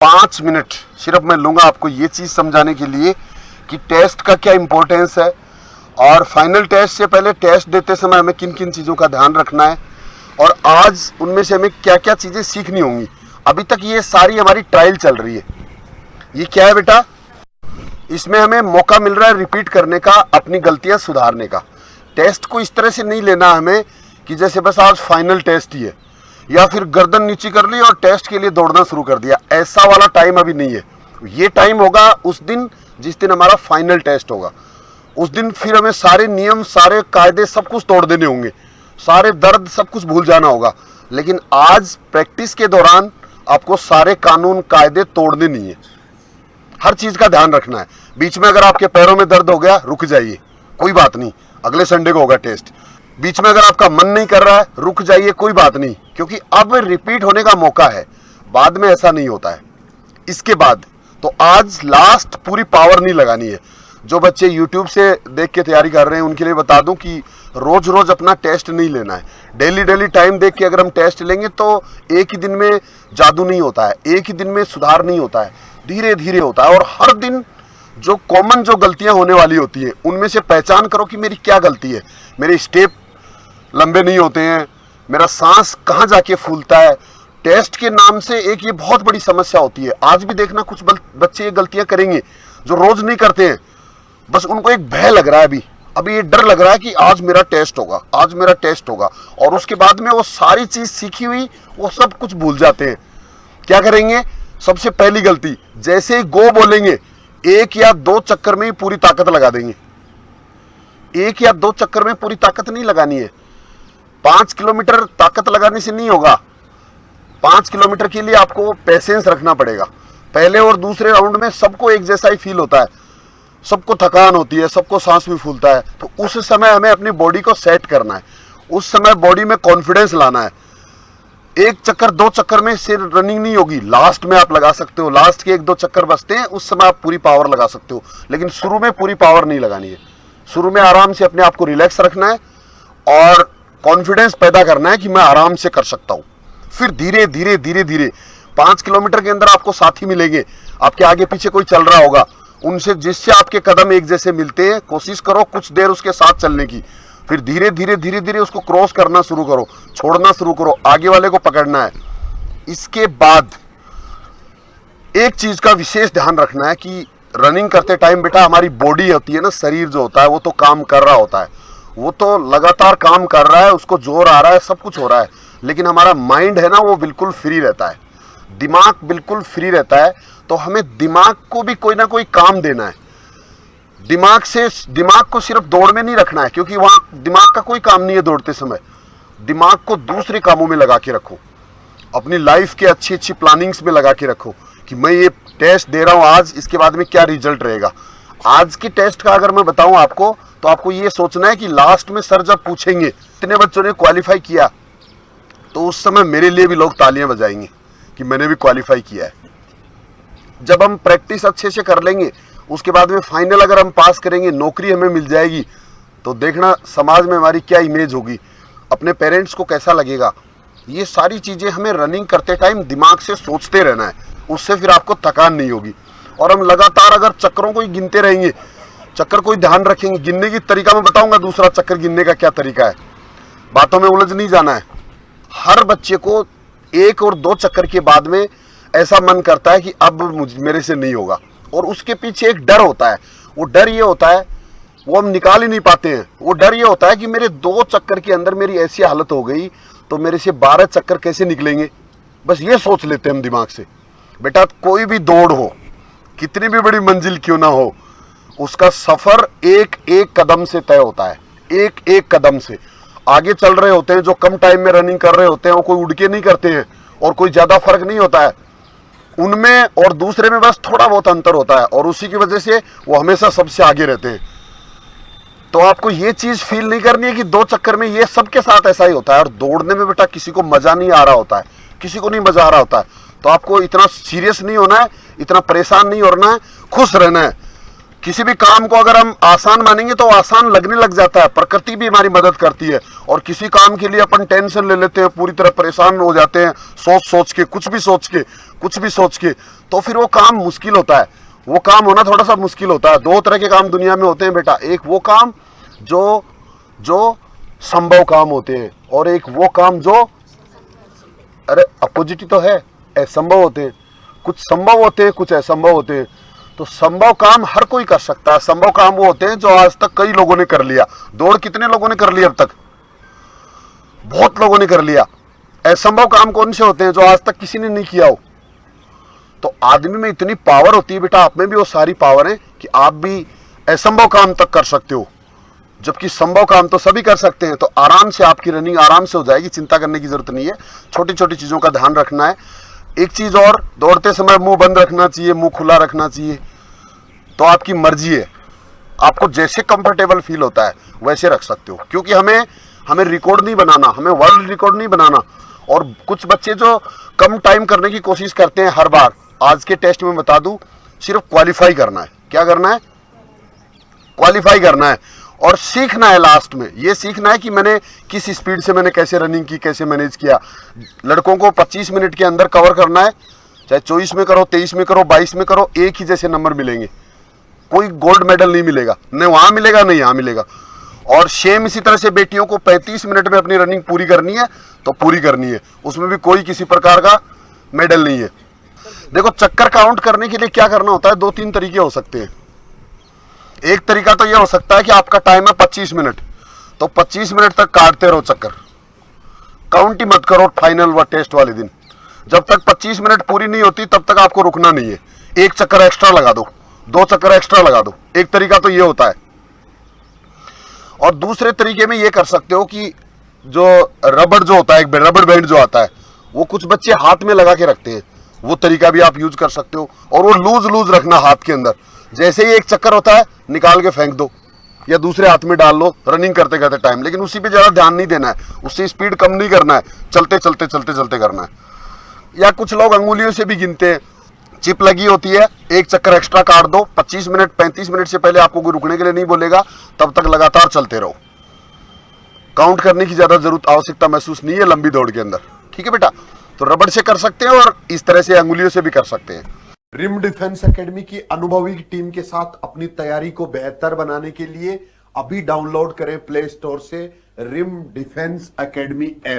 5 minute सिर्फ मैं लूँगा आपको ये चीज़ समझाने के लिए कि टेस्ट का क्या इम्पोर्टेंस है और फाइनल टेस्ट से पहले टेस्ट देते समय हमें किन किन चीज़ों का ध्यान रखना है और आज उनमें से हमें क्या क्या चीज़ें सीखनी होंगी। अभी तक ये सारी हमारी ट्रायल चल रही है। ये क्या है बेटा, इसमें हमें मौका मिल रहा है रिपीट करने का, अपनी गलतियां सुधारने का। टेस्ट को इस तरह से नहीं लेना हमें कि जैसे बस आज फाइनल टेस्ट ही है या फिर गर्दन नीची कर ली और टेस्ट के लिए दौड़ना शुरू कर दिया। ऐसा वाला टाइम अभी नहीं है। ये टाइम होगा उस दिन जिस दिन हमारा फाइनल टेस्ट होगा। उस दिन फिर हमें सारे नियम, सारे कायदे सब कुछ तोड़ देने होंगे, सारे दर्द सब कुछ भूल जाना होगा। लेकिन आज प्रैक्टिस के दौरान आपको सारे कानून कायदे तोड़ने नहीं है, हर चीज का ध्यान रखना है। बीच में अगर आपके पैरों में दर्द हो गया, रुक जाइए, कोई बात नहीं, अगले संडे को होगा टेस्ट। बीच में अगर आपका मन नहीं कर रहा है, रुक जाइए, कोई बात नहीं, क्योंकि अब रिपीट होने का मौका है, बाद में ऐसा नहीं होता है। इसके बाद तो आज लास्ट पूरी पावर नहीं लगानी है। जो बच्चे YouTube से देख के तैयारी कर रहे हैं उनके लिए बता दूं कि रोज रोज अपना टेस्ट नहीं लेना है। डेली टाइम देख के अगर हम टेस्ट लेंगे तो एक ही दिन में जादू नहीं होता है, एक ही दिन में सुधार नहीं होता है, धीरे धीरे होता है। और हर दिन जो कॉमन जो गलतियां होने वाली होती हैं उनमें से पहचान करो कि मेरी क्या गलती है। मेरे स्टेप लंबे नहीं होते हैं, मेरा सांस कहाँ जाके फूलता है। टेस्ट के नाम से एक ये बहुत बड़ी समस्या होती है। आज भी देखना कुछ बच्चे ये गलतियां करेंगे जो रोज नहीं करते हैं, बस उनको एक भय लग रहा है, अभी ये डर लग रहा है कि आज मेरा टेस्ट होगा, आज मेरा टेस्ट होगा। और उसके बाद में वो सारी चीज सीखी हुई वो सब कुछ भूल जाते हैं। क्या करेंगे, सबसे पहली गलती, जैसे ही गो बोलेंगे 1 या 2 चक्कर में ही पूरी ताकत लगा देंगे। 1 या 2 चक्कर में पूरी ताकत नहीं लगानी है। 5 किलोमीटर ताकत लगाने से नहीं होगा। 5 किलोमीटर के लिए आपको पेशेंस रखना पड़ेगा। पहले और दूसरे राउंड में सबको एक जैसा ही फील होता है, सबको थकान होती है, सबको सांस भी फूलता है। तो उस समय हमें अपनी बॉडी को सेट करना है, उस समय बॉडी में कॉन्फिडेंस लाना है। 1 चक्कर 2 चक्कर में सिर्फ रनिंग नहीं होगी, लास्ट में आप लगा सकते हो। लास्ट के 1-2 चक्कर बचते हैं, उस समय आप पूरी पावर लगा सकते हो, लेकिन शुरू में पूरी पावर नहीं लगानी है। शुरू में आराम से अपने आप को रिलैक्स रखना है और कॉन्फिडेंस पैदा करना है कि मैं आराम से कर सकता हूं। फिर धीरे धीरे 5 किलोमीटर के अंदर आपको साथी मिलेंगे, आपके आगे पीछे कोई चल रहा होगा, उनसे जिससे आपके कदम एक जैसे मिलते हैं, कोशिश करो कुछ देर उसके साथ चलने की। फिर धीरे धीरे उसको क्रॉस करना शुरू करो, छोड़ना शुरू करो, आगे वाले को पकड़ना है। इसके बाद एक चीज का विशेष ध्यान रखना है कि रनिंग करते टाइम बेटा हमारी बॉडी होती है ना, शरीर जो होता है वो तो काम कर रहा होता है, वो तो लगातार काम कर रहा है, उसको जोर आ रहा है, सब कुछ हो रहा है। लेकिन हमारा माइंड है ना, वो बिल्कुल फ्री रहता है, दिमाग बिल्कुल फ्री रहता है। तो हमें दिमाग को भी कोई ना कोई काम देना है। दिमाग को सिर्फ दौड़ में नहीं रखना है, क्योंकि वहां दिमाग का कोई काम नहीं है दौड़ते समय। दिमाग को दूसरे कामों में लगा के रखो, अपनी लाइफ के अच्छी प्लानिंग्स में लगा के रखो कि मैं ये टेस्ट दे रहा हूं आज, इसके बाद में क्या रिजल्ट रहेगा। आज की टेस्ट का अगर मैं बताऊं आपको, तो आपको ये सोचना है कि लास्ट में सर जब पूछेंगे इतने बच्चों ने क्वालिफाई किया, तो उस समय मेरे लिए भी लोग तालियां बजाएंगे कि मैंने भी क्वालिफाई किया है। जब हम प्रैक्टिस अच्छे से कर लेंगे, उसके बाद में फाइनल अगर हम पास करेंगे, नौकरी हमें मिल जाएगी, तो देखना समाज में हमारी क्या इमेज होगी, अपने पेरेंट्स को कैसा लगेगा। ये सारी चीज़ें हमें रनिंग करते टाइम दिमाग से सोचते रहना है, उससे फिर आपको थकान नहीं होगी। और हम लगातार अगर चक्करों को ही गिनते रहेंगे, चक्कर को ही ध्यान रखेंगे, गिनने की तरीका मैं बताऊंगा, दूसरा चक्कर गिनने का क्या तरीका है, बातों में उलझ नहीं जाना है। हर बच्चे को 1 और 2 चक्कर के बाद में ऐसा मन करता है कि अब मेरे से नहीं होगा, और उसके पीछे एक डर होता है। वो डर ये होता है, वो हम निकाल ही नहीं पाते हैं। वो डर ये होता है कि मेरे 2 चक्कर के अंदर मेरी ऐसी हालत हो गई तो मेरे से 12 चक्कर कैसे निकलेंगे। बस ये सोच लेते हैं हम दिमाग से। बेटा कोई भी दौड़ हो, कितनी भी बड़ी मंजिल क्यों ना हो, उसका सफर एक कदम से तय होता है, एक कदम से। आगे चल रहे होते हैं जो कम टाइम में रनिंग कर रहे होते हैं, वो कोई उड़ के नहीं करते हैं और कोई ज्यादा फर्क नहीं होता है उनमें और दूसरे में, बस थोड़ा बहुत अंतर होता है, और उसी की वजह से वो हमेशा सबसे आगे रहते हैं। तो आपको ये चीज फील नहीं करनी है कि 2 चक्कर में, ये सबके साथ ऐसा ही होता है। और दौड़ने में बेटा किसी को मजा नहीं आ रहा होता है, किसी को नहीं मजा आ रहा होता है। तो आपको इतना सीरियस नहीं होना है, इतना परेशान नहीं होना है, खुश रहना है। किसी भी काम को अगर हम आसान मानेंगे तो आसान लगने लग जाता है, प्रकृति भी हमारी मदद करती है। और किसी काम के लिए अपन टेंशन ले लेते हैं, पूरी तरह परेशान हो जाते हैं, सोच के कुछ भी सोच के तो फिर वो काम मुश्किल होता है। वो काम होना थोड़ा सा मुश्किल होता है। दो तरह के काम दुनिया में होते हैं बेटा, एक वो काम जो संभव काम होते हैं और एक वो काम जो अरे अपोजिट तो है, असंभव होते हैं। कुछ संभव होते हैं, कुछ असंभव होते हैं। तो संभव काम हर कोई कर सकता है। संभव काम वो होते हैं जो आज तक कई लोगों ने कर लिया। दौड़ कितने लोगों ने कर लिया अब तक? बहुत लोगों ने कर लिया। असंभव काम कौन से होते हैं? जो आज तक किसी ने नहीं किया हो। तो आदमी में इतनी पावर होती है बेटा, आप में भी वो सारी पावर है कि आप भी असंभव काम तक कर सकते हो, जबकि संभव काम तो सभी कर सकते हैं। तो आराम से आपकी रनिंग आराम से हो जाएगी, चिंता करने की जरूरत नहीं है। छोटी छोटी चीजों का ध्यान रखना है। एक चीज और, दौड़ते समय मुंह बंद रखना चाहिए, मुंह खुला रखना चाहिए। तो आपकी मर्जी है, आपको जैसे कंफर्टेबल फील होता है वैसे रख सकते हो, क्योंकि हमें रिकॉर्ड नहीं बनाना, हमें वर्ल्ड रिकॉर्ड नहीं बनाना। और कुछ बच्चे जो कम टाइम करने की कोशिश करते हैं हर बार, आज के टेस्ट में बता दूं, सिर्फ क्वालिफाई करना है। क्या करना है? क्वालिफाई करना है और सीखना है। लास्ट में ये सीखना है कि मैंने किस स्पीड से मैंने कैसे रनिंग की, कैसे मैनेज किया। लड़कों को 25 मिनट के अंदर कवर करना है, चाहे 24 में करो, 23 में करो, 22 में करो, एक ही जैसे नंबर मिलेंगे। कोई गोल्ड मेडल नहीं मिलेगा, न वहां मिलेगा न यहाँ मिलेगा। और सेम इसी तरह से बेटियों को 35 मिनट में अपनी रनिंग पूरी करनी है तो पूरी करनी है, उसमें भी कोई किसी प्रकार का मेडल नहीं है। देखो, चक्कर काउंट करने के लिए क्या करना होता है, 2-3 तरीके हो सकते हैं। एक तरीका तो यह हो सकता है कि आपका टाइम है 25 मिनट, तो 25 मिनट तक काटते रहो चक्कर, काउंट ही मत करो फाइनल व टेस्ट वाले दिन। जब तक 25 मिनट पूरी नहीं होती तब तक आपको रुकना नहीं है। एक चक्कर एक्स्ट्रा लगा दो, 2 चक्कर एक्स्ट्रा लगा दो। एक तरीका तो ये होता है। और दूसरे तरीके में ये कर सकते हो कि जो रबड़ जो होता है, एक रबड़ बैंड जो आता है, वो कुछ बच्चे हाथ में लगा के रखते हैं, वो तरीका भी आप यूज कर सकते हो। और वो लूज रखना हाथ के अंदर, जैसे ही एक चक्कर होता है निकाल के फेंक दो या दूसरे हाथ में डाल लो रनिंग करते करते टाइम। लेकिन उसी पे ज्यादा ध्यान नहीं देना है, उससे स्पीड कम नहीं करना है, चलते चलते करना है। या कुछ लोग अंगुलियों से भी गिनते हैं, चिप लगी होती है, एक चक्कर एक्स्ट्रा काट दो। 25 मिनट 35 मिनट से पहले आपको कोई रुकने के लिए नहीं बोलेगा, तब तक लगातार चलते रहो। काउंट करने की ज्यादा जरूरत आवश्यकता महसूस नहीं है लंबी दौड़ के अंदर। ठीक है बेटा, तो रबड़ से कर सकते हैं और इस तरह से अंगुलियों से भी कर सकते हैं। रिम डिफेंस एकेडमी की अनुभवी टीम के साथ अपनी तैयारी को बेहतर बनाने के लिए अभी डाउनलोड करें प्ले स्टोर से रिम डिफेंस एकेडमी ऐप।